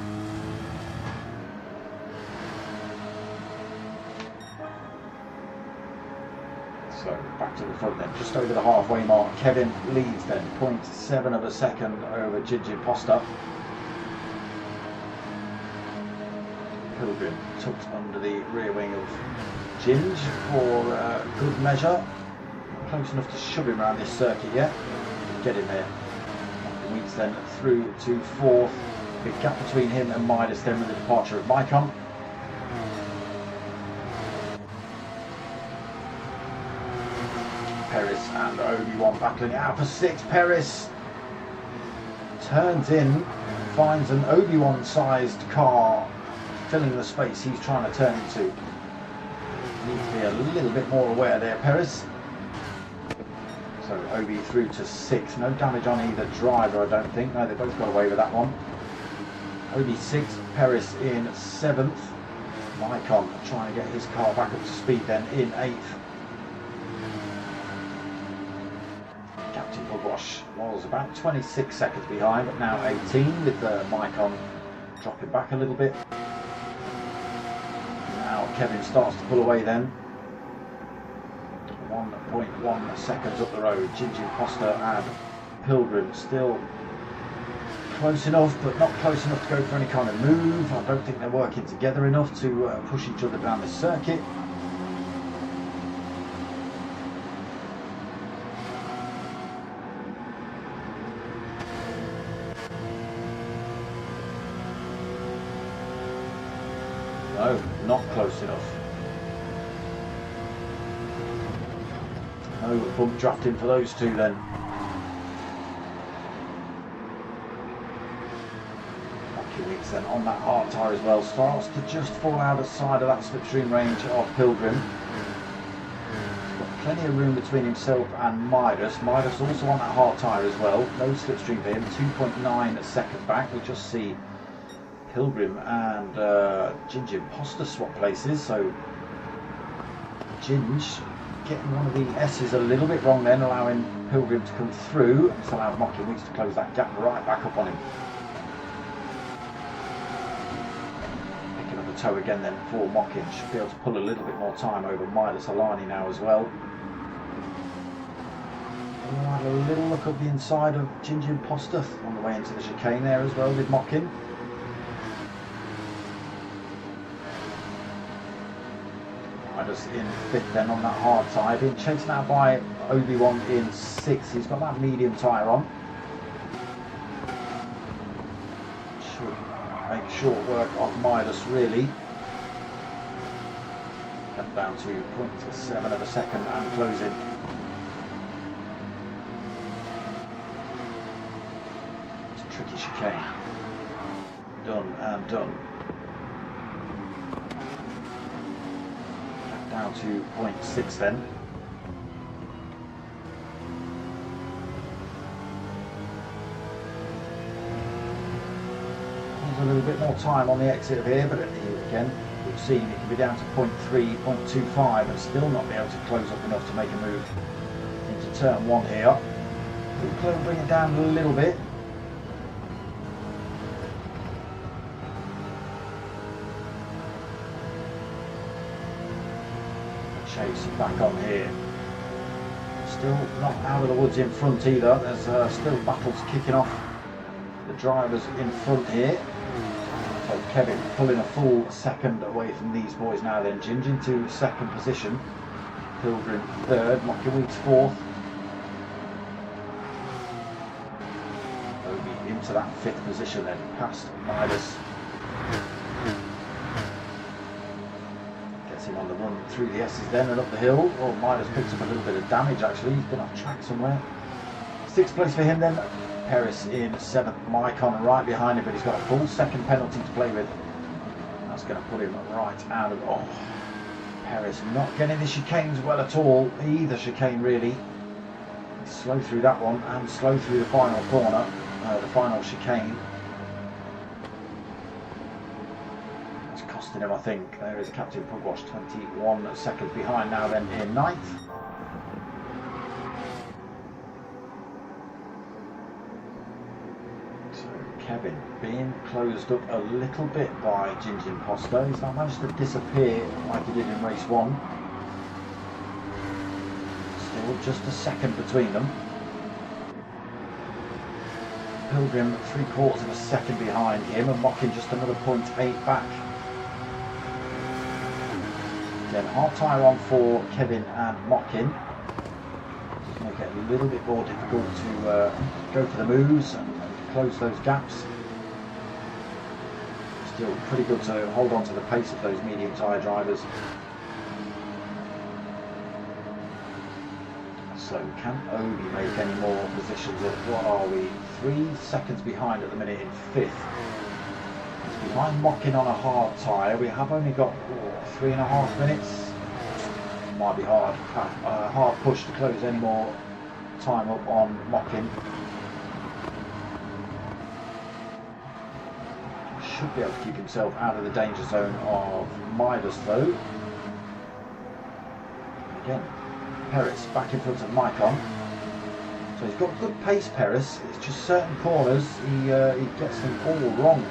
A: So back to the front then, just over the halfway mark. Kevin leads then, 0.7 of a second over Ginger Imposter. Pilgrim tucked under the rear wing of Ginge for good measure. Close enough to shove him around this circuit yet. Get in there. Weeks then through to fourth. Big gap between him and Midas then with the departure of Mycon. Perez and Obi-Wan battling it out for sixth. Perez turns in, finds an Obi-Wan sized car filling the space he's trying to turn into. Needs to be a little bit more aware there, Perez. So Obi through to sixth. No damage on either driver, I don't think. No, they both got away with that one. Obi sixth, Perez in seventh. Mycon trying to get his car back up to speed then in eighth. Captain Pugwash was about 26 seconds behind, but now 18 with Mycon dropping back a little bit. Now Kevin starts to pull away then. 1.1 seconds up the road. Ginger Imposter and Pilgrim still close enough, but not close enough to go for any kind of move. I don't think they're working together enough to push each other down the circuit. No, not close enough. No bump drafting for those two then. Mocky Weeks then on that hard tyre as well. Starts to just fall out of side of that slipstream range of Pilgrim. Got plenty of room between himself and Midas. Midas also on that hard tyre as well. No slipstream for him. 2.9 seconds back. We just see Pilgrim and Ginger Imposter swap places. So Ginge getting one of the S's a little bit wrong then, allowing Pilgrim to come through. This allows Mocky Weeks to close that gap right back up on him. Picking up a toe again then for Mockin. Should be able to pull a little bit more time over Midas Alani now as well. We'll have a little look at the inside of Ginger Imposter on the way into the chicane there as well with Mockin. Midas in fifth then on that hard tyre, being chased now by Obi-Wan in sixth. He's got that medium tyre on. Should make short work of Midas really. Come down to 0.7 of a second and closing. It's a tricky chicane. Done and done. Down to 0.6 then. There's a little bit more time on the exit of here, but here again, we've seen it can be down to 0.3, 0.25 and still not be able to close up enough to make a move into turn one here. We'll bring it down a little bit. Chase back on here. Still not out of the woods in front either. There's still battles kicking off the drivers in front here. So Kevin pulling a full second away from these boys now then. Ginge into second position. Pilgrim third, Mockingweeds fourth. Obi into that fifth position then, past Midas. Gets him on the run through the S's then and up the hill. Oh, Midas picks up a little bit of damage actually, he's been off track somewhere. Sixth place for him then. Perez in seventh, Maicon right behind him, but he's got a full second penalty to play with. That's going to put him right out of... Oh, Perez not getting the chicanes well at all, either chicane really. He's slow through that one and slow through the final corner, the final chicane. It's costing him, I think. There is Captain Pugwash, 21 seconds behind now then in ninth. Kevin being closed up a little bit by Ginge Imposter. He's not managed to disappear like he did in race one. Still just a second between them. Pilgrim 3/4 of a second behind him and Mocking just another 0.8 back. Again, hard tyre on for Kevin and Mocking. Just make it a little bit more difficult to go for the moves and close those gaps. Still pretty good to hold on to the pace of those medium tyre drivers. So can Obi make any more positions? What are we? 3 seconds behind at the minute in fifth. He's behind Mocking on a hard tyre. We have only got 3.5 minutes. Might be hard. Hard push to close any more time up on Mocking. Should be able to keep himself out of the danger zone of Midas though. Again, Perez back in front of Maicon. So he's got good pace, Perez. It's just certain corners he gets them all wrong.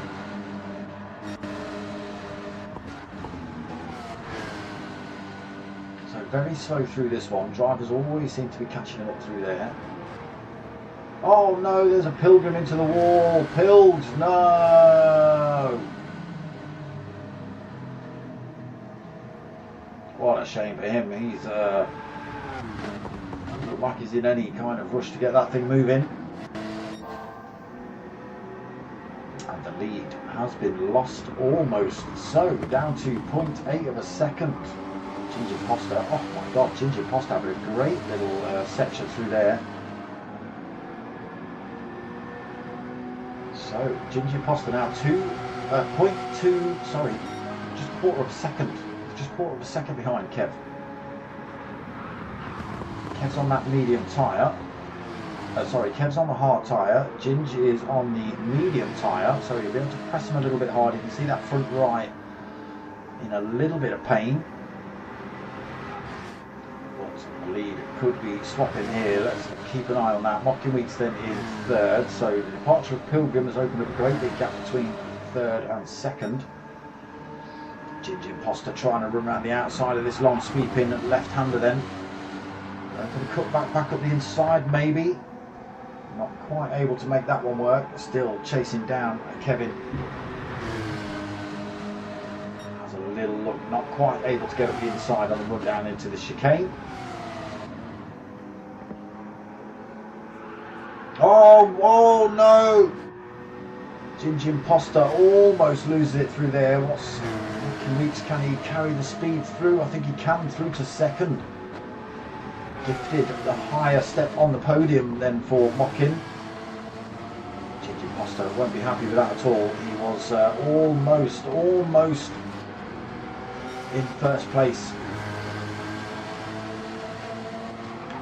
A: So very slow through this one. Drivers always seem to be catching him up through there. Oh no, there's a Pilgrim into the wall. Pilged, no! What a shame for him. He's doesn't look like he's in any kind of rush to get that thing moving. And the lead has been lost almost. So down to 0.8 of a second. Ginge Imposter. Oh my god, Ginge Imposter having a great little section through there. So, Ginge Imposter now 0.2, sorry, just quarter of a second. Just quarter of a second behind Kev. Kev's on that medium tyre. Sorry, Kev's on the hard tyre. Ginge is on the medium tyre, so you'll be able to press him a little bit hard. You can see that front right in a little bit of pain. But the lead could be swapping here. Let's keep an eye on that. Mockingweeds then in third, so the departure of Pilgrim has opened up a great big gap between third and second. Ginge Imposter trying to run around the outside of this long sweeping left-hander then. Going to cut back up the inside maybe. Not quite able to make that one work. Still chasing down Kevin. Has a little look, not quite able to get up the inside on the run down into the chicane. Oh no! Ginge Imposter almost loses it through there. What's Weeks? Can he carry the speed through? I think he can, through to second. Gifted the higher step on the podium then for Mocking. Ginge Imposter won't be happy with that at all. He was almost in first place.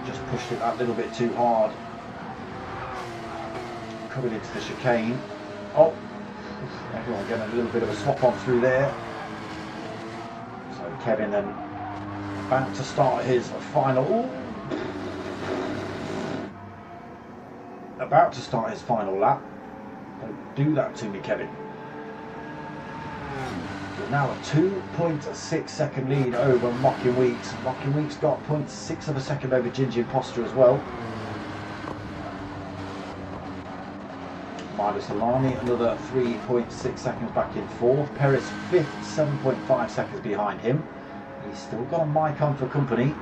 A: Just pushed it that little bit too hard. Coming into the chicane. Oh, everyone getting a little bit of a swap on through there. So Kevin then about to start his final. About to start his final lap. Don't do that to me, Kevin. We're now a 2.6 second lead over Mockingweeds. Mockingweeds got 0.6 of a second over Ginge Imposter as well. Midas Alani, another 3.6 seconds back in fourth. Perez fifth, 7.5 seconds behind him. He's still got a mic on for company.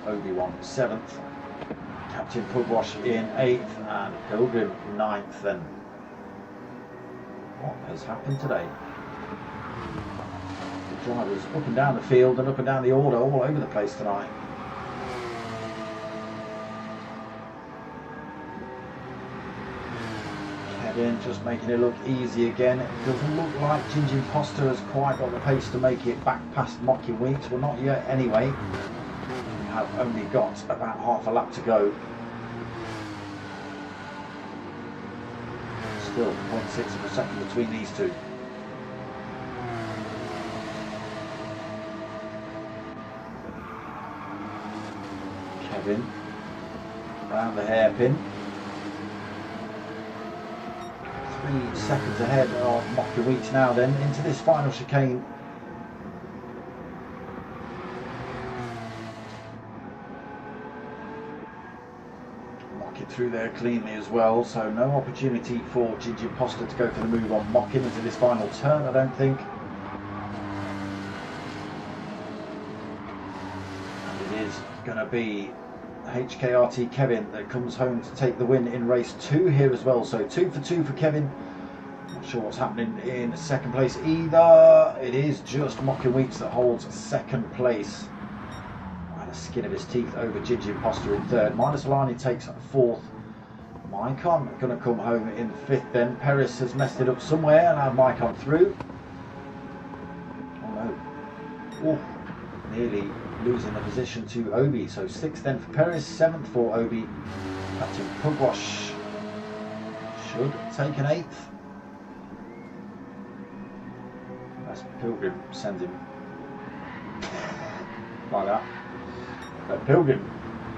A: Obi-Wan seventh. Captain Pugwash in eighth, and Pilgrim ninth. Then what has happened today? The drivers up and down the field and up and down the order, all over the place tonight. Kevin just making it look easy again. It doesn't look like Ginger Imposter has quite got the pace to make it back past Mocking Weeks. Well, not yet anyway. We have only got about half a lap to go. Still 0.6 of a second between these two. Kevin around the hairpin. 3 seconds ahead of Mocking Weeks now then into this final chicane. Mocking through there cleanly as well, so no opportunity for Ginger Imposter to go for the move on Mocking into this final turn, I don't think. And it is going to be HKRT Kevin that comes home to take the win in race 2 here as well. So 2 for 2 for Kevin. Not sure what's happening in second place either. It is just Mocking Weeks that holds second place by the skin of his teeth over Ginger Imposter in third. Midas Alani takes fourth. Maicon going to come home in fifth then. Perez has messed it up somewhere and had Maicon through. Oh no. Ooh, nearly losing the position to Obi. So 6th then for Perez, 7th for Obi. Captain Pugwash should take an 8th. That's Pilgrim sends him like that. But Pilgrim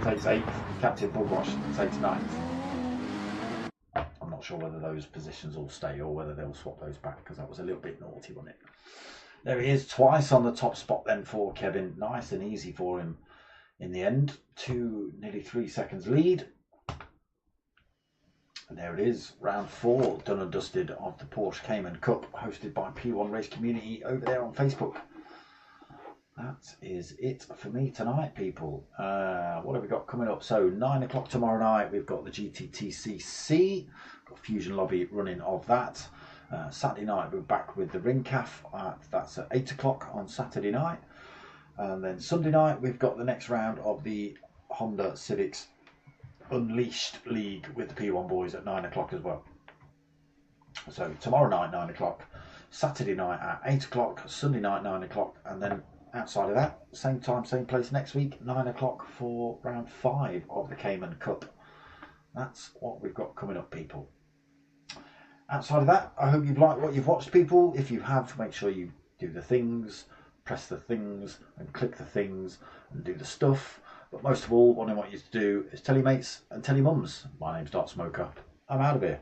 A: takes 8th, Captain Pugwash takes 9th. I'm not sure whether those positions all stay or whether they'll swap those back, because that was a little bit naughty, wasn't it? There he is, twice on the top spot then for Kevin. Nice and easy for him in the end. Nearly 3 seconds lead. And there it is, round 4 done and dusted of the Porsche Cayman Cup, hosted by P1 Race Community over there on Facebook. That is it for me tonight, people. What have we got coming up? So 9 o'clock tomorrow night, we've got the GTTCC. Got Fusion Lobby running of that. Saturday night we're back with the Ring Calf. That's at 8 o'clock on Saturday night. And then Sunday night we've got the next round of the Honda Civics Unleashed League with the P1 boys at 9 o'clock as well. So tomorrow night 9 o'clock, Saturday night at 8 o'clock, Sunday night 9 o'clock, and then outside of that, same time, same place next week, 9 o'clock for round 5 of the Cayman Cup. That's what we've got coming up, people. Outside of that, I hope you've liked what you've watched, people. If you have, make sure you do the things, press the things, and click the things, and do the stuff. But most of all, what I want you to do is tell your mates and tell your mums. My name's Dark Smoker. I'm out of here.